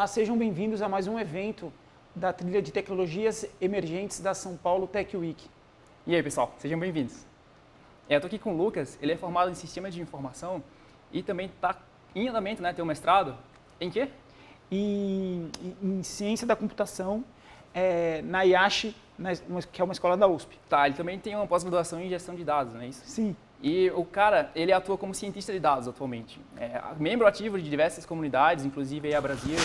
Olá, sejam bem-vindos a mais um evento da trilha de tecnologias emergentes da São Paulo Tech Week. E aí, pessoal, sejam bem-vindos. Eu estou aqui com o Lucas, ele é formado em Sistemas de Informação e também está em andamento, né, tem um mestrado em quê? Em Ciência da Computação, na IASH, que é uma escola da USP. Tá, ele também tem uma pós-graduação em Gestão de Dados, não é isso? Sim. E o cara, ele atua como cientista de dados atualmente. É membro ativo de diversas comunidades, inclusive aí a Brasil.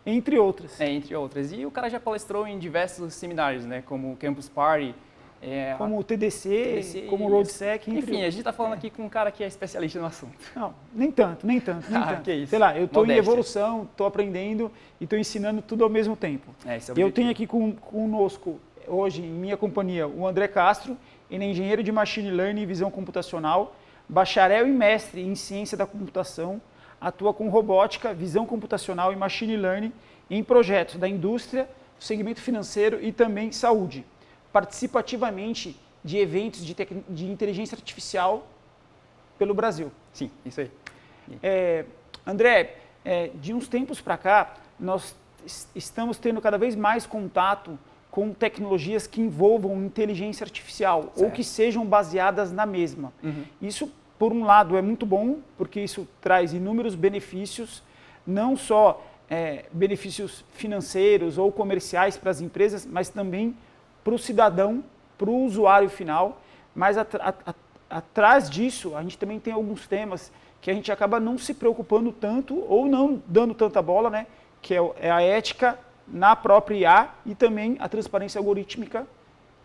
Entre outras. Entre outras. E o cara já palestrou em diversos seminários, né? Como o Campus Party. Como o TDC, como o RoadSec, entre Enfim, a gente está falando aqui com um cara que é especialista no assunto. Não, nem tanto. Que isso. Sei lá, eu estou em Modéstia. evolução, estou aprendendo e estou ensinando tudo ao mesmo tempo. Esse é o Eu objetivo. tenho aqui conosco, hoje, em minha companhia, o André Castro. Ele é engenheiro de Machine Learning e Visão Computacional, bacharel e mestre em Ciência da Computação, atua com robótica, visão computacional e Machine Learning em projetos da indústria, segmento financeiro e também saúde. Participa ativamente de eventos de inteligência artificial pelo Brasil. Sim, isso aí. André, de uns tempos para cá, nós estamos tendo cada vez mais contato com tecnologias que envolvam inteligência artificial ou que sejam baseadas na mesma. Uhum. Isso, por um lado, é muito bom, porque isso traz inúmeros benefícios, não só benefícios financeiros ou comerciais para as empresas, mas também para o cidadão, para o usuário final. Mas atrás disso, a gente também tem alguns temas que a gente acaba não se preocupando tanto ou não dando tanta bola, né? Que é a ética na própria IA e também a transparência algorítmica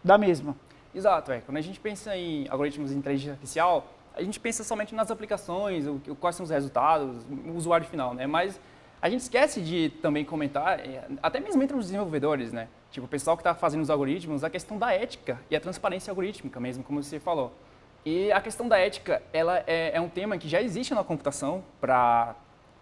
da mesma. Exato, quando a gente pensa em algoritmos de inteligência artificial, a gente pensa somente nas aplicações, quais são os resultados, o usuário final, né? Mas a gente esquece de também comentar, até mesmo entre os desenvolvedores, né? Tipo, o pessoal que está fazendo os algoritmos, a questão da ética e a transparência algorítmica mesmo, como você falou. E a questão da ética, ela é um tema que já existe na computação para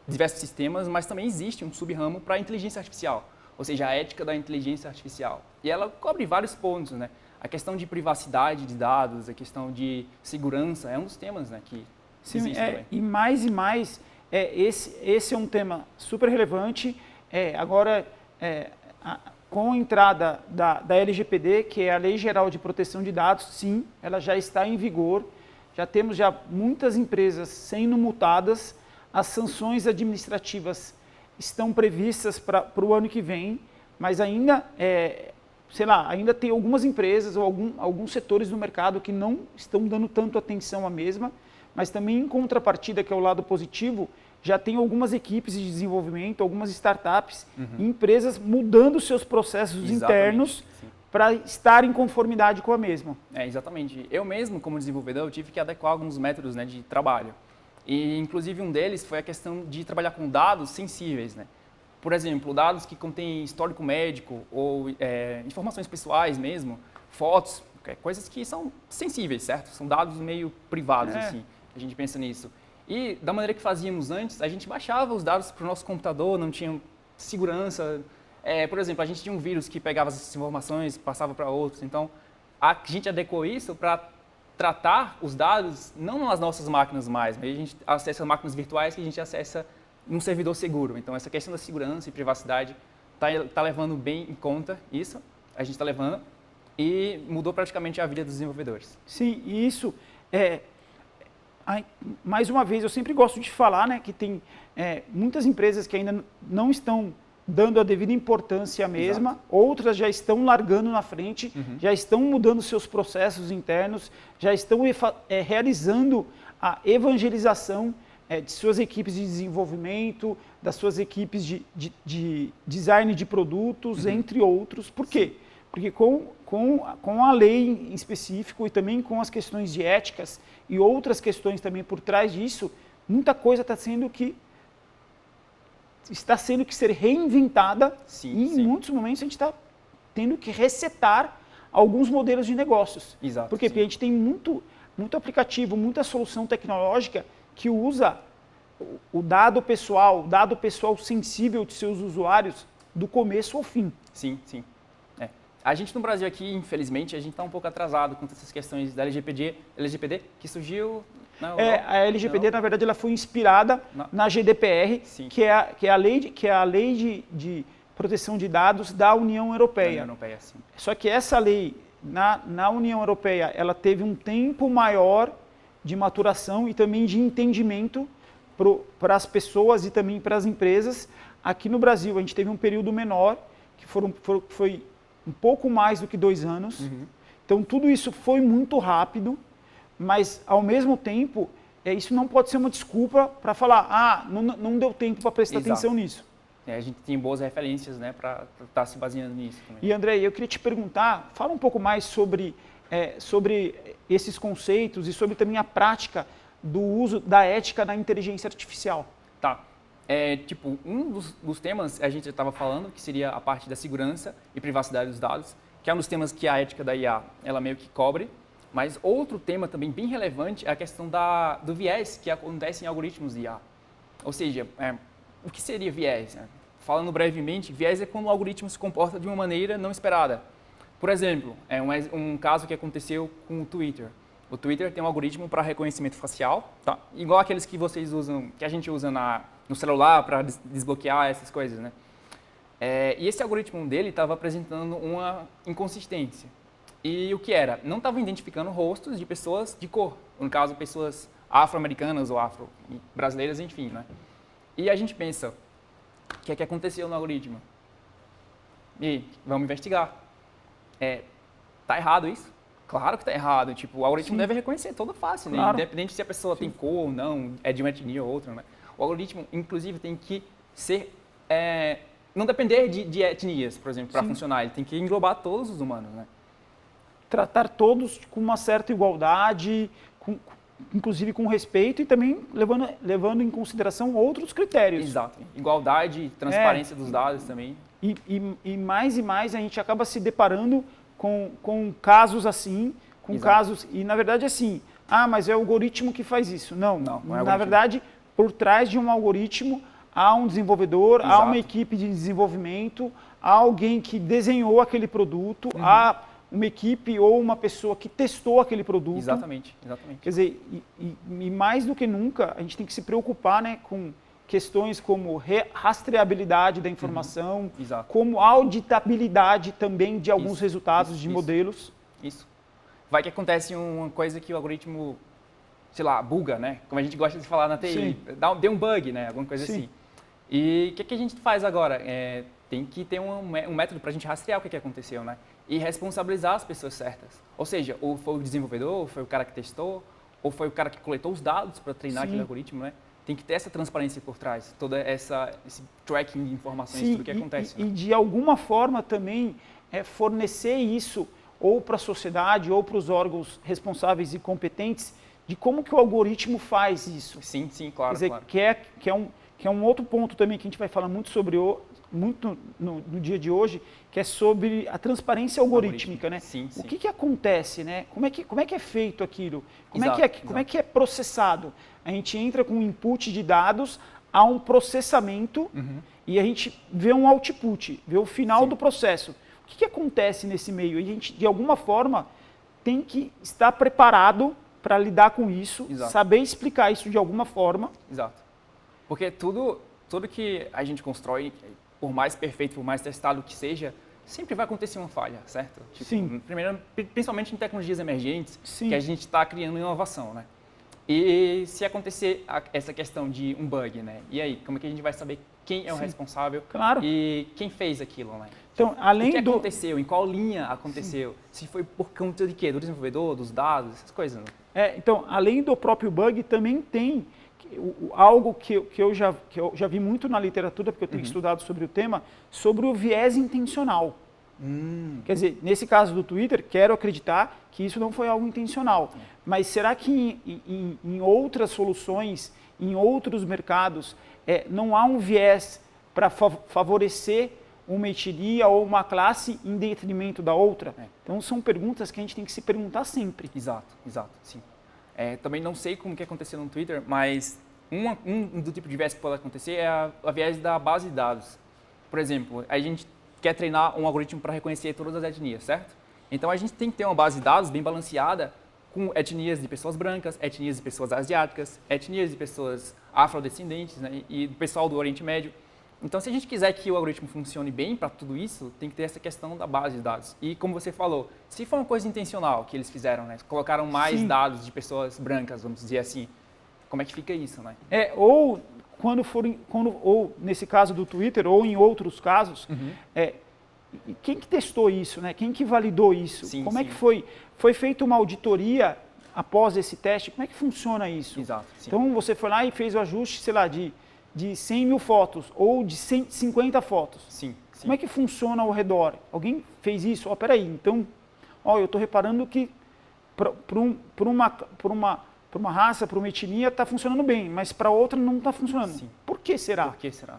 diversos sistemas, mas também existe um sub-ramo para a inteligência artificial, ou seja, a ética da inteligência artificial. E ela cobre vários pontos, né? A questão de privacidade de dados, a questão de segurança, é um dos temas, né, que existe também. E mais, esse é um tema super relevante. Agora, com a entrada da LGPD, que é a Lei Geral de Proteção de Dados, sim, ela já está em vigor. Já temos muitas empresas sendo multadas, as sanções administrativas estão previstas para o ano que vem, mas ainda, ainda tem algumas empresas ou alguns setores do mercado que não estão dando tanto atenção à mesma, mas também em contrapartida, que é o lado positivo, já tem algumas equipes de desenvolvimento, algumas startups e empresas mudando seus processos internos para estar em conformidade com a mesma. Exatamente. Eu mesmo, como desenvolvedor, eu tive que adequar alguns métodos, né, de trabalho. E, inclusive, um deles foi a questão de trabalhar com dados sensíveis, né? Por exemplo, dados que contêm histórico médico ou informações pessoais mesmo, fotos, coisas que são sensíveis, certo? São dados meio privados, assim, a gente pensa nisso. E, da maneira que fazíamos antes, a gente baixava os dados para o nosso computador, não tinha segurança. Por exemplo, a gente tinha um vírus que pegava essas informações, passava para outros. Então, a gente adequou isso para tratar os dados não nas nossas máquinas mais, mas a gente acessa máquinas virtuais que a gente acessa num servidor seguro. Então, essa questão da segurança e privacidade está levando bem em conta isso, a gente está levando, e mudou praticamente a vida dos desenvolvedores. Sim, e isso mais uma vez, eu sempre gosto de falar, né, que tem muitas empresas que ainda não estão dando a devida importância à mesma, exato, outras já estão largando na frente, já estão mudando seus processos internos, já estão realizando a evangelização de suas equipes de desenvolvimento, das suas equipes de design de produtos, entre outros. Por quê? Porque com a lei em específico e também com as questões de éticas e outras questões também por trás disso, muita coisa está sendo que ser reinventada e em muitos momentos a gente está tendo que resetar alguns modelos de negócios. Exato. Porque a gente tem muito aplicativo, muita solução tecnológica que usa o dado pessoal sensível de seus usuários do começo ao fim. Sim. A gente no Brasil aqui, infelizmente, a gente está um pouco atrasado com essas questões da LGPD que surgiu A LGPD, na verdade, ela foi inspirada na GDPR, que é a lei de proteção de dados da União Europeia. União Europeia, sim. Só que essa lei, na União Europeia, ela teve um tempo maior de maturação e também de entendimento para as pessoas e também para as empresas. Aqui no Brasil, a gente teve um período menor, que foi um pouco mais do que 2 anos. Então, tudo isso foi muito rápido, mas, ao mesmo tempo, isso não pode ser uma desculpa para falar, não deu tempo para prestar atenção nisso. A gente tem boas referências, né, para estar se baseando nisso também. E, André, eu queria te perguntar, fala um pouco mais sobre esses conceitos e sobre também a prática do uso da ética na inteligência artificial. Tá. Um dos temas a gente estava falando, que seria a parte da segurança e privacidade dos dados, que é um dos temas que a ética da IA, ela meio que cobre. Mas outro tema também bem relevante é a questão do viés que acontece em algoritmos de IA. Ou seja, o que seria viés? Falando brevemente, viés é quando o algoritmo se comporta de uma maneira não esperada. Por exemplo, um caso que aconteceu com o Twitter. O Twitter tem um algoritmo para reconhecimento facial, tá? Igual aqueles que vocês usam, que a gente usa no celular para desbloquear essas coisas, né? E esse algoritmo dele estava apresentando uma inconsistência. E o que era? Não estava identificando rostos de pessoas de cor. No caso, pessoas afro-americanas ou afro-brasileiras, enfim, né? E a gente pensa, o que é que aconteceu no algoritmo? E vamos investigar. Tá errado isso? Claro que tá errado. Tipo, o algoritmo deve reconhecer toda face, né? Claro. Independente se a pessoa tem cor ou não, é de uma etnia ou outra, né? O algoritmo, inclusive, tem que ser... não depender de etnias, por exemplo, para funcionar. Ele tem que englobar todos os humanos, né? Tratar todos com uma certa igualdade, inclusive com respeito e também levando em consideração outros critérios. Exato. Igualdade, transparência dos dados também. E mais a gente acaba se deparando com casos assim, casos... E, na verdade, assim, mas é o algoritmo que faz isso. Não é algoritmo. Na verdade, por trás de um algoritmo, há um desenvolvedor, há uma equipe de desenvolvimento, há alguém que desenhou aquele produto, há uma equipe ou uma pessoa que testou aquele produto. Exatamente. Quer dizer, e mais do que nunca, a gente tem que se preocupar, né, com questões como rastreabilidade da informação, como auditabilidade também de alguns resultados de modelos. Isso. Vai que acontece uma coisa que o algoritmo, sei lá, buga, né? Como a gente gosta de falar na TI, deu um bug, né? Alguma coisa assim. E o que a gente faz agora? Tem que ter um método para a gente rastrear o que aconteceu, né? E responsabilizar as pessoas certas. Ou seja, ou foi o desenvolvedor, ou foi o cara que testou, ou foi o cara que coletou os dados para treinar aquele algoritmo, né? Tem que ter essa transparência por trás, toda esse tracking de informações, tudo que acontece. E de alguma forma também fornecer isso ou para a sociedade ou para os órgãos responsáveis e competentes de como que o algoritmo faz isso. Sim, claro. Quer dizer, que é um outro ponto também que a gente vai falar muito sobre muito no dia de hoje, que é sobre a transparência algorítmica, né? Sim. O que acontece, né? Como é que é feito aquilo? Como é que é processado? A gente entra com um input de dados, há um processamento e a gente vê um output, vê o final do processo. O que acontece nesse meio? A gente, de alguma forma, tem que estar preparado para lidar com isso, saber explicar isso de alguma forma. Exato. Porque tudo que a gente constrói, por mais perfeito, por mais testado que seja, sempre vai acontecer uma falha, certo? Sim. Primeiro, principalmente em tecnologias emergentes, Sim. que a gente está criando inovação, né? E se acontecer essa questão de um bug, né? E aí, como é que a gente vai saber quem é o responsável e quem fez aquilo, né? Então, além o que aconteceu, em qual linha aconteceu, se foi por conta de quê? Do desenvolvedor, dos dados, essas coisas, né? Então, além do próprio bug, também tem algo que eu já vi muito na literatura, porque eu tenho estudado sobre o tema, sobre o viés intencional. Quer dizer, nesse caso do Twitter, quero acreditar que isso não foi algo intencional. Mas será que em outras soluções, em outros mercados, não há um viés para favorecer uma etnia ou uma classe em detrimento da outra? Então, são perguntas que a gente tem que se perguntar sempre. Exato, sim. Também não sei como que aconteceu no Twitter, mas um do tipo de viés que pode acontecer é a viés da base de dados. Por exemplo, a gente quer treinar um algoritmo para reconhecer todas as etnias, certo? Então, a gente tem que ter uma base de dados bem balanceada com etnias de pessoas brancas, etnias de pessoas asiáticas, etnias de pessoas afrodescendentes, né, e do pessoal do Oriente Médio. Então, se a gente quiser que o algoritmo funcione bem para tudo isso, tem que ter essa questão da base de dados. E, como você falou, se for uma coisa intencional que eles fizeram, né, colocaram mais dados de pessoas brancas, vamos dizer assim, como é que fica isso, né? Ou ou nesse caso do Twitter, ou em outros casos, quem que testou isso, né? Quem que validou isso? Como é que foi? Foi feita uma auditoria após esse teste? Como é que funciona isso? Exato. Sim. Então, você foi lá e fez o ajuste, sei lá, de 100 mil fotos ou de 150 fotos. Sim. Como é que funciona ao redor? Alguém fez isso? Peraí, então, eu estou reparando que para uma raça, para uma etnia, está funcionando bem, mas para outra não está funcionando. Sim. Por que será? Por que será?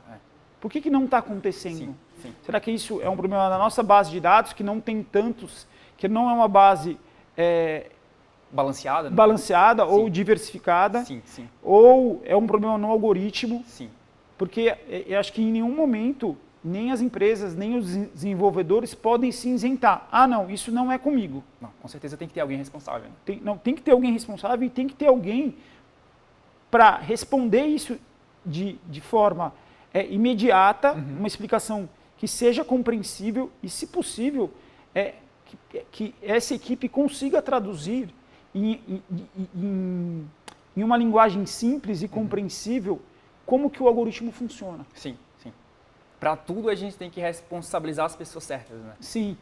Por que não está acontecendo? Sim. Será que isso é um problema da nossa base de dados, que não tem tantos, que não é uma base balanceada, né? balanceada ou diversificada? Sim. Ou é um problema no algoritmo? Sim. Porque eu acho que em nenhum momento, nem as empresas, nem os desenvolvedores podem se isentar. Não, isso não é comigo. Não, com certeza tem que ter alguém responsável. Né? Tem que ter alguém responsável e tem que ter alguém para responder isso de forma imediata, uma explicação que seja compreensível e, se possível, que essa equipe consiga traduzir em uma linguagem simples e compreensível como que o algoritmo funciona. Sim. Para tudo a gente tem que responsabilizar as pessoas certas, né? Sim.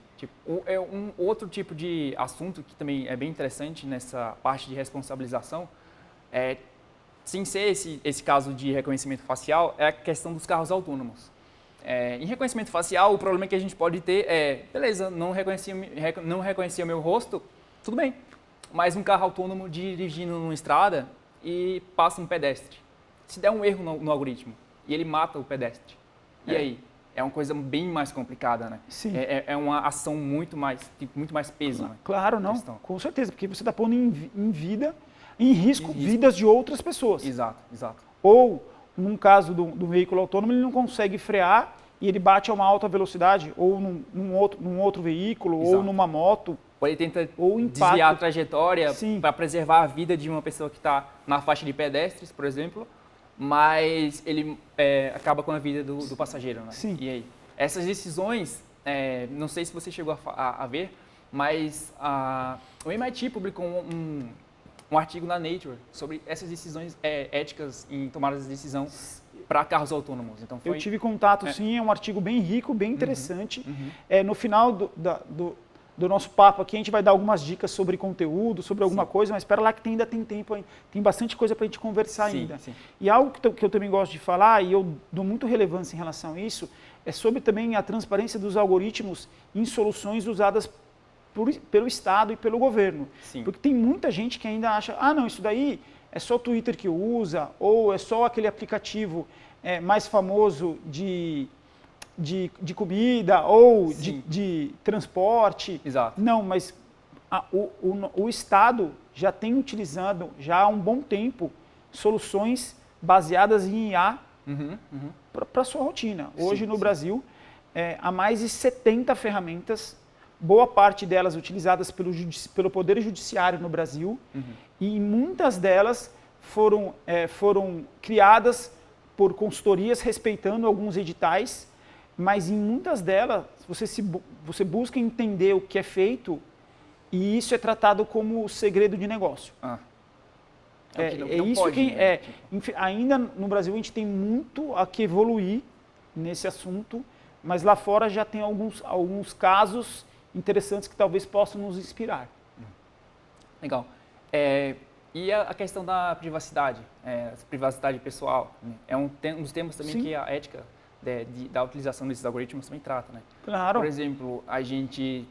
Um outro tipo de assunto que também é bem interessante nessa parte de responsabilização, sem ser esse caso de reconhecimento facial, é a questão dos carros autônomos. Em reconhecimento facial, o problema que a gente pode ter beleza, não reconhecia meu rosto, tudo bem. Mas um carro autônomo dirigindo numa estrada e passa um pedestre. Se der um erro no algoritmo e ele mata o pedestre, e aí? É uma coisa bem mais complicada, né? Sim. É uma ação muito mais peso. Né? Claro, não. Com certeza, porque você está pondo em risco vidas de outras pessoas. Exato. Ou, num caso do veículo autônomo, ele não consegue frear e ele bate a uma alta velocidade, ou num outro veículo, ou numa moto. Ou ele tenta ou desviar a trajetória para preservar a vida de uma pessoa que está na faixa de pedestres, por exemplo, mas ele acaba com a vida do passageiro, né? Sim. E aí? Essas decisões, não sei se você chegou a ver, mas o MIT publicou um artigo na Nature sobre essas decisões éticas em tomadas de decisão para carros autônomos. Então eu tive contato, sim, é um artigo bem rico, bem interessante. No final do nosso papo aqui, a gente vai dar algumas dicas sobre conteúdo, sobre alguma coisa, mas espera lá que ainda tem tempo, tem bastante coisa para a gente conversar ainda. Sim. E algo que eu também gosto de falar, e eu dou muito relevância em relação a isso, é sobre também a transparência dos algoritmos em soluções usadas pelo Estado e pelo governo. Sim. Porque tem muita gente que ainda acha, não, isso daí é só o Twitter que usa, ou é só aquele aplicativo mais famoso de comida ou de transporte. Exato. Não, mas o Estado já tem utilizado já há um bom tempo soluções baseadas em IA para a sua rotina. Hoje no Brasil há mais de 70 ferramentas, boa parte delas utilizadas pelo Poder Judiciário no Brasil, e muitas delas foram criadas por consultorias respeitando alguns editais, mas em muitas delas você busca entender o que é feito e isso é tratado como segredo de negócio. Ainda no Brasil a gente tem muito a que evoluir nesse assunto, mas lá fora já tem alguns casos interessantes que talvez possam nos inspirar. Legal. E a questão da privacidade, privacidade pessoal, né? É um dos temas também que a ética da utilização desses algoritmos também trata, né? Claro. Por exemplo, a gente,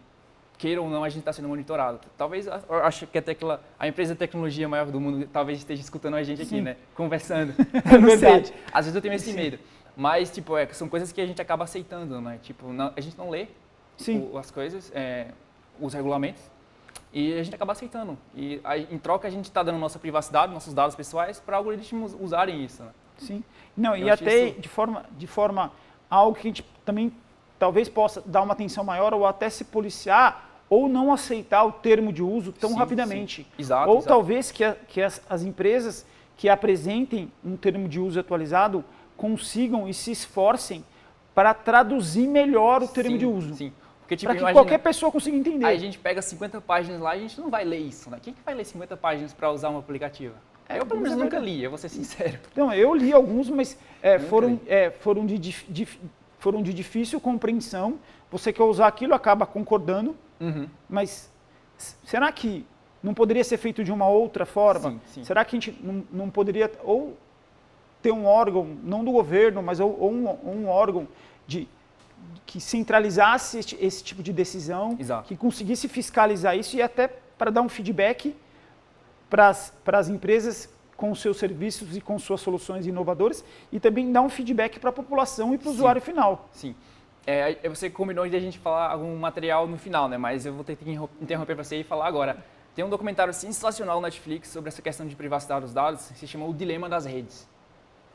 queira ou não, a gente está sendo monitorado. Talvez, eu acho que até a empresa de tecnologia maior do mundo talvez esteja escutando a gente aqui, né? Conversando. Não sei. Às vezes eu tenho esse medo. Mas, são coisas que a gente acaba aceitando, né? A gente não lê as coisas, os regulamentos, e a gente acaba aceitando. E em troca a gente está dando nossa privacidade, nossos dados pessoais para algoritmos usarem isso, né? Sim. Não, e até de forma algo que a gente também talvez possa dar uma atenção maior ou até se policiar ou não aceitar o termo de uso tão Sim, rapidamente. sim. Exato, ou exato. talvez que as empresas que apresentem um termo de uso atualizado consigam e se esforcem para traduzir melhor o termo Sim, de uso. Sim. Porque, tipo, Para que imagina, qualquer pessoa consiga entender. aí a gente pega 50 páginas lá e a gente não vai ler isso, né? Quem que vai ler 50 páginas para usar um aplicativo? Eu, pelo menos, nunca li, eu vou ser sincero. Então, eu li alguns, mas Nunca li. foram de difícil compreensão. Você quer usar aquilo, acaba concordando, mas será que não poderia ser feito de uma outra forma? Sim, sim. Será que a gente não poderia ou ter um órgão, não do governo, mas ou um órgão que centralizasse esse tipo de decisão, Exato. que conseguisse fiscalizar isso e até para dar um feedback para as empresas com os seus serviços e com suas soluções inovadoras e também dar um feedback para a população e para o usuário final. Sim. Você combinou de a gente falar algum material no final, né? Mas eu vou ter que interromper você e falar agora. Tem um documentário sensacional na Netflix sobre essa questão de privacidade dos dados, que se chama O Dilema das Redes.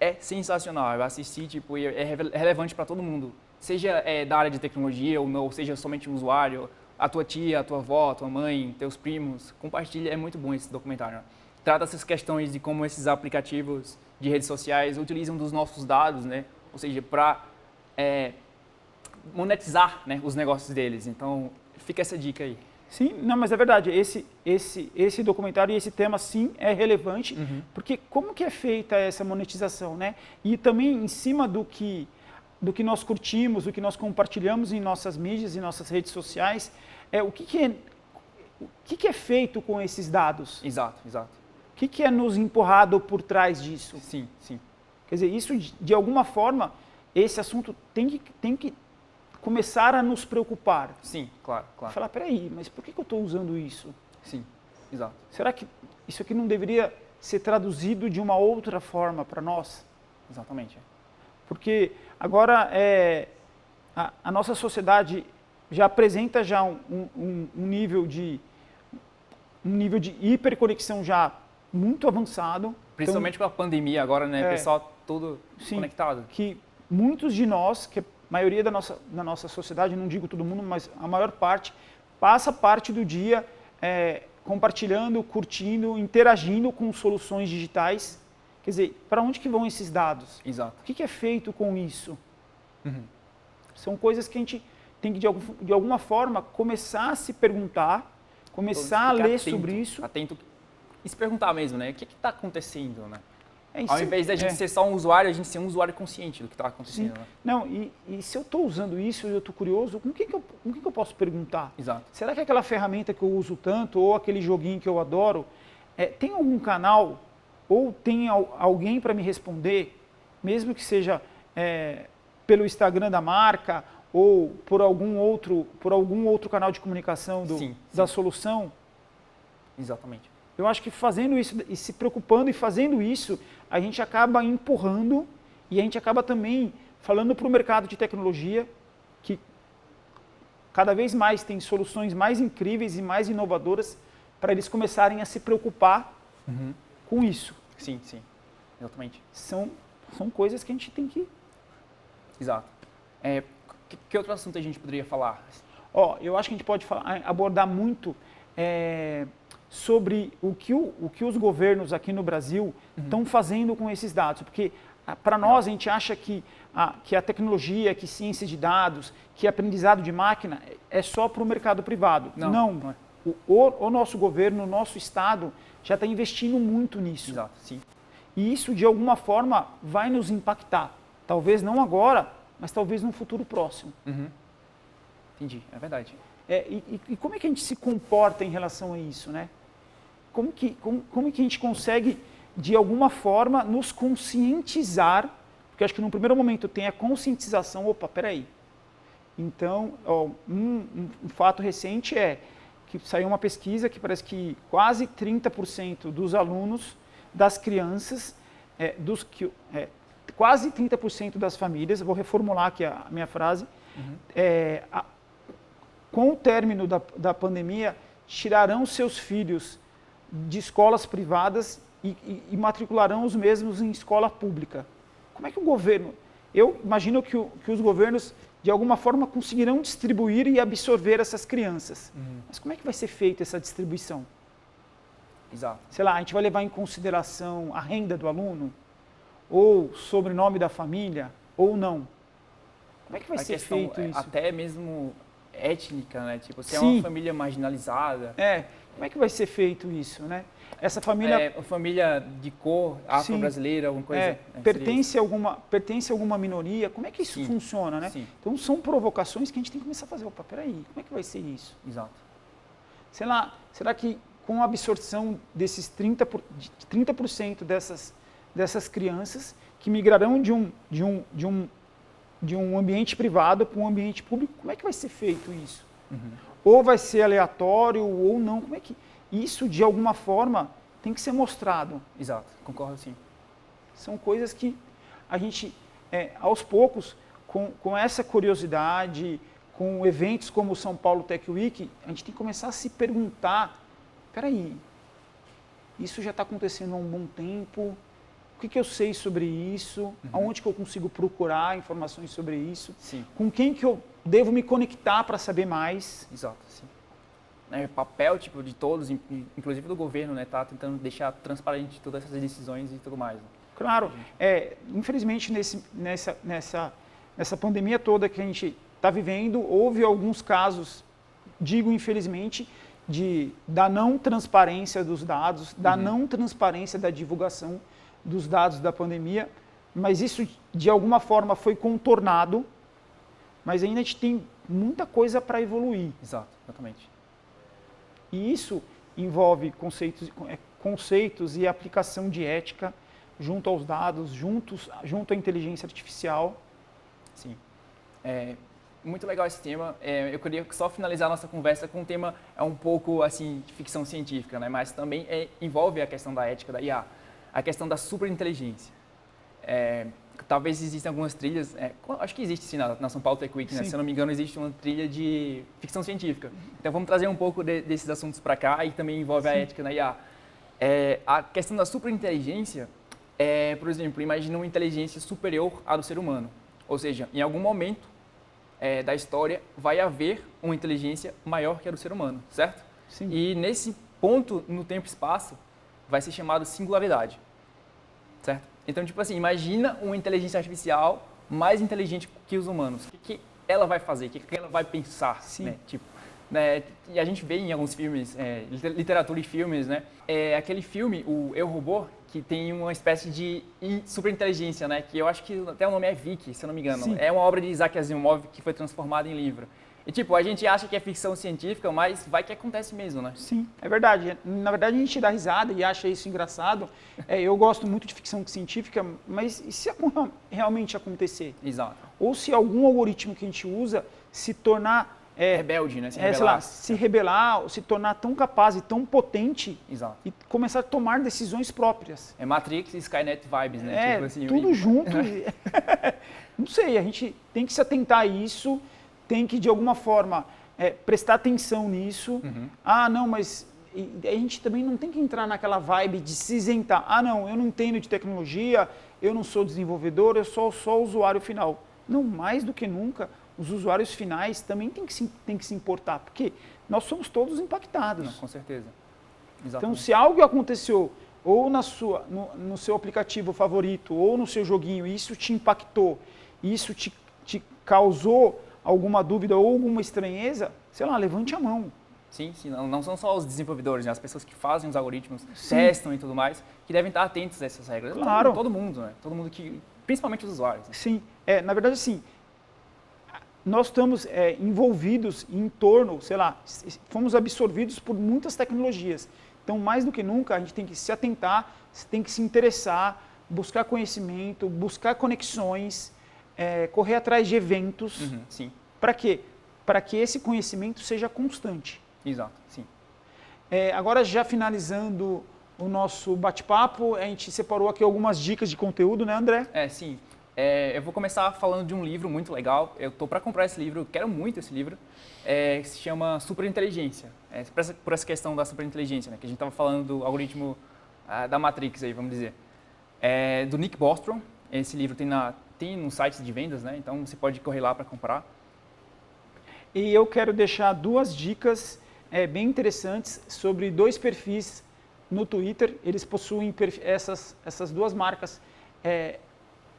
É sensacional, eu assisti, tipo, e é relevante para todo mundo. Seja da área de tecnologia ou não, ou seja somente um usuário, a tua tia, a tua avó, a tua mãe, teus primos, compartilha, é muito bom esse documentário. Trata essas questões de como esses aplicativos de redes sociais utilizam dos nossos dados, né? Ou seja, para monetizar, né, os negócios deles. Então, fica essa dica aí. Sim, não, mas é verdade, esse documentário e esse tema sim é relevante, porque como que é feita essa monetização, né? E também em cima do que nós curtimos, do que nós compartilhamos em nossas mídias e nossas redes sociais, o que é feito com esses dados? Exato, exato. O que é nos empurrado por trás disso? Sim, sim. Quer dizer, isso de alguma forma, esse assunto tem que começar a nos preocupar. Sim, claro, claro. Falar, peraí, mas por que eu estou usando isso? Sim, exato. Será que isso aqui não deveria ser traduzido de uma outra forma para nós? Exatamente. Porque agora a nossa sociedade já apresenta já um nível de hiperconexão já muito avançado. Principalmente com a pandemia agora, né? Pessoal todo conectado. Que muitos de nós, que a maioria da nossa sociedade, não digo todo mundo, mas a maior parte, passa parte do dia compartilhando, curtindo, interagindo com soluções digitais. Quer dizer, para onde que vão esses dados? Exato. O que é feito com isso? São coisas que a gente tem que, de alguma forma, começar a se perguntar, começar a ler sobre isso. Atento e se perguntar mesmo, né? O que está acontecendo, né? Ao Sim, invés da gente ser só um usuário, a gente ser um usuário consciente do que está acontecendo. Né? Não, e se eu estou usando isso e eu estou curioso, com o que eu posso perguntar? Exato. Será que aquela ferramenta que eu uso tanto, ou aquele joguinho que eu adoro, tem algum canal, ou tem alguém para me responder, mesmo que seja pelo Instagram da marca, ou por algum outro canal de comunicação da solução? Exatamente. Eu acho que fazendo isso e se preocupando e fazendo isso, a gente acaba empurrando e a gente acaba também falando para o mercado de tecnologia que cada vez mais tem soluções mais incríveis e mais inovadoras para eles começarem a se preocupar com isso. Sim, sim. Exatamente. São coisas que a gente tem que... Exato. Que outro assunto a gente poderia falar? Eu acho que a gente pode abordar muito sobre o que os governos aqui no Brasil estão fazendo com esses dados. Porque, para nós, a gente acha que a tecnologia, que ciência de dados, que aprendizado de máquina é só para o mercado privado. Não. O nosso governo, o nosso Estado já está investindo muito nisso. Exato, sim. E isso, de alguma forma, vai nos impactar. Talvez não agora, mas talvez no futuro próximo. Entendi, é verdade. E como é que a gente se comporta em relação a isso, né? Como que a gente consegue, de alguma forma, nos conscientizar, porque acho que no primeiro momento tem a conscientização, peraí. Então, um fato recente é que saiu uma pesquisa que parece que quase 30% dos alunos, das crianças, quase 30% das famílias, vou reformular aqui a minha frase, com o término da pandemia, tirarão seus filhos de escolas privadas e matricularão os mesmos em escola pública. Como é que o governo... Eu imagino que os governos, de alguma forma, conseguirão distribuir e absorver essas crianças. Mas como é que vai ser feita essa distribuição? Exato. Sei lá, a gente vai levar em consideração a renda do aluno? Ou sobrenome da família? Ou não? Como é que vai ser feito isso? Até mesmo étnica, né? Tipo, se é Sim. uma família marginalizada. Como é que vai ser feito isso, né? Essa família... família de cor afro-brasileira, alguma coisa. Pertence a alguma minoria? Como é que isso Sim. funciona, né? Sim. Então, são provocações que a gente tem que começar a fazer. Opa, peraí, como é que vai ser isso? Exato. Sei lá, será que com a absorção desses 30% dessas crianças que migrarão de um ambiente privado para um ambiente público, como é que vai ser feito isso? Ou vai ser aleatório ou não? Como é que isso, de alguma forma, tem que ser mostrado? Exato, concordo sim. São coisas que a gente, aos poucos, com essa curiosidade, com eventos como o São Paulo Tech Week, a gente tem que começar a se perguntar, peraí, isso já está acontecendo há um bom tempo, o que eu sei sobre isso, aonde que eu consigo procurar informações sobre isso, Sim. com quem que eu devo me conectar para saber mais. Exato, sim. O papel tipo, de todos, inclusive do governo, né, tá tentando deixar transparente todas essas decisões e tudo mais. Né? Claro, infelizmente nessa pandemia toda que a gente está vivendo, houve alguns casos, digo infelizmente, da não transparência dos dados, da não transparência da divulgação dos dados da pandemia, mas isso de alguma forma foi contornado, mas ainda a gente tem muita coisa para evoluir. Exato, exatamente. E isso envolve conceitos e aplicação de ética junto aos dados, junto à inteligência artificial. Sim. Muito legal esse tema. Eu queria só finalizar a nossa conversa com um tema um pouco assim de ficção científica, né? Mas também envolve a questão da ética da IA, a questão da superinteligência. Talvez existam algumas trilhas, acho que existe sim na São Paulo Tech Week, né? Se eu não me engano, existe uma trilha de ficção científica. Então vamos trazer um pouco desses assuntos para cá e também envolve a ética na IA. A questão da superinteligência por exemplo, imagina uma inteligência superior à do ser humano. Ou seja, em algum momento da história vai haver uma inteligência maior que a do ser humano, certo? Sim. E nesse ponto, no tempo e espaço, vai ser chamado singularidade, certo? Então, tipo assim, imagina uma inteligência artificial mais inteligente que os humanos. O que ela vai fazer? O que ela vai pensar? Sim. Né? Tipo, e a gente vê em alguns filmes, literatura e filmes, né? Aquele filme, o Eu, Robô, que tem uma espécie de superinteligência, né? Que eu acho que até o nome é Vicky, se eu não me engano. Sim. É uma obra de Isaac Asimov que foi transformada em livro. E tipo, a gente acha que é ficção científica, mas vai que acontece mesmo, né? Sim, é verdade. Na verdade, a gente dá risada e acha isso engraçado. Eu gosto muito de ficção científica, mas e se realmente acontecer? Exato. Ou se algum algoritmo que a gente usa se tornar... rebelde, né? Se rebelar. Sei lá, se rebelar, ou se tornar tão capaz e tão potente. Exato. E começar a tomar decisões próprias. Matrix e Skynet vibes, né? Tipo assim, tudo junto. Não sei, a gente tem que se atentar a isso, tem que, de alguma forma, prestar atenção nisso. Não, mas a gente também não tem que entrar naquela vibe de se isentar. Não, eu não entendo de tecnologia, eu não sou desenvolvedor, eu sou só usuário final. Não, mais do que nunca, os usuários finais também têm que se importar, porque nós somos todos impactados. Não, com certeza. Exatamente. Então, se algo aconteceu, ou no seu aplicativo favorito, ou no seu joguinho, e isso te impactou, isso te causou alguma dúvida ou alguma estranheza, sei lá, levante a mão. Sim, não são só os desenvolvedores, né? As pessoas que fazem os algoritmos, testam e tudo mais, que devem estar atentos a essas regras. Claro. Todo mundo, né? Todo mundo principalmente os usuários. Né? Sim, na verdade, sim. Nós estamos envolvidos em torno, sei lá, fomos absorvidos por muitas tecnologias. Então, mais do que nunca, a gente tem que se atentar, tem que se interessar, buscar conhecimento, buscar conexões, correr atrás de eventos. Sim. Para quê? Para que esse conhecimento seja constante. Exato, sim. Agora, já finalizando o nosso bate-papo, a gente separou aqui algumas dicas de conteúdo, né, André? Sim. Eu vou começar falando de um livro muito legal. Eu estou para comprar esse livro, quero muito esse livro, que se chama Superinteligência. Por essa questão da superinteligência, né, que a gente estava falando do algoritmo da Matrix, aí, vamos dizer. Do Nick Bostrom. Esse livro tem no site de vendas, né, então você pode correr lá para comprar. E eu quero deixar 2 dicas bem interessantes sobre 2 perfis no Twitter. Eles possuem, essas 2 marcas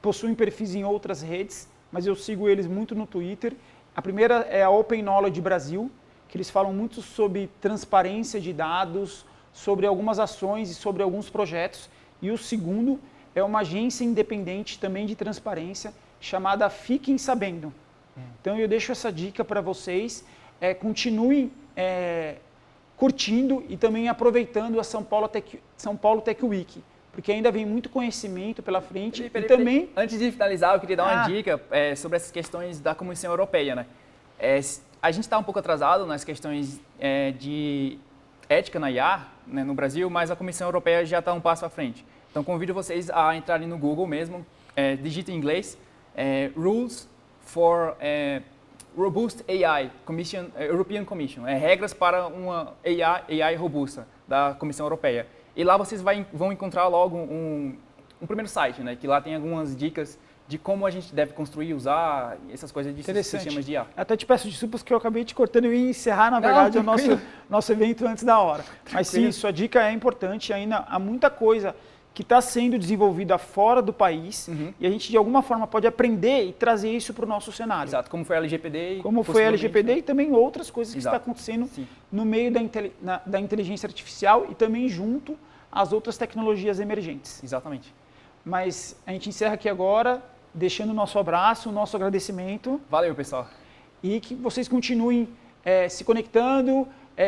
possuem perfis em outras redes, mas eu sigo eles muito no Twitter. A primeira é a Open Knowledge Brasil, que eles falam muito sobre transparência de dados, sobre algumas ações e sobre alguns projetos. E o segundo é uma agência independente também de transparência, chamada Fiquem Sabendo. Então eu deixo essa dica para vocês, continuem curtindo e também aproveitando a São Paulo Tech Week, porque ainda vem muito conhecimento pela frente. Também... Antes de finalizar, eu queria dar uma dica sobre essas questões da Comissão Europeia, né? A gente está um pouco atrasado nas questões de ética na IA, né, no Brasil, mas a Comissão Europeia já está um passo à frente. Então convido vocês a entrarem no Google mesmo, digita em inglês, Rules for Robust AI, European Commission, regras para uma AI robusta da Comissão Europeia. E lá vocês vão encontrar logo um primeiro site, né, que lá tem algumas dicas de como a gente deve construir, usar essas coisas de sistemas de IA. Até te peço desculpas que eu acabei te cortando e ia encerrar, na verdade, o nosso evento antes da hora. Mas sim, sua dica é importante, ainda há muita coisa que está sendo desenvolvida fora do país e a gente de alguma forma pode aprender e trazer isso para o nosso cenário. Exato, como foi a LGPD. Como foi a LGPD e também outras coisas que estão acontecendo no meio da inteligência artificial e também junto às outras tecnologias emergentes. Exatamente. Mas a gente encerra aqui agora, deixando o nosso abraço, o nosso agradecimento. Valeu, pessoal. E que vocês continuem se conectando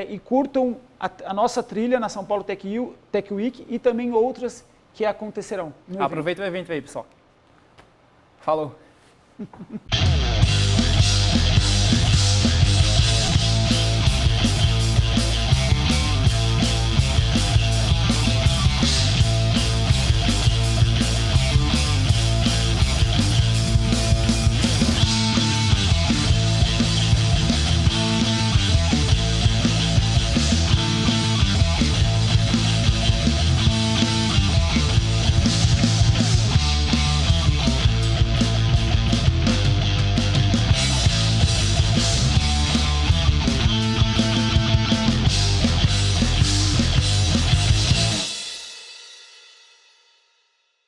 e curtam a nossa trilha na São Paulo Tech Week e também outras que acontecerão. Aproveita o evento aí, pessoal. Falou.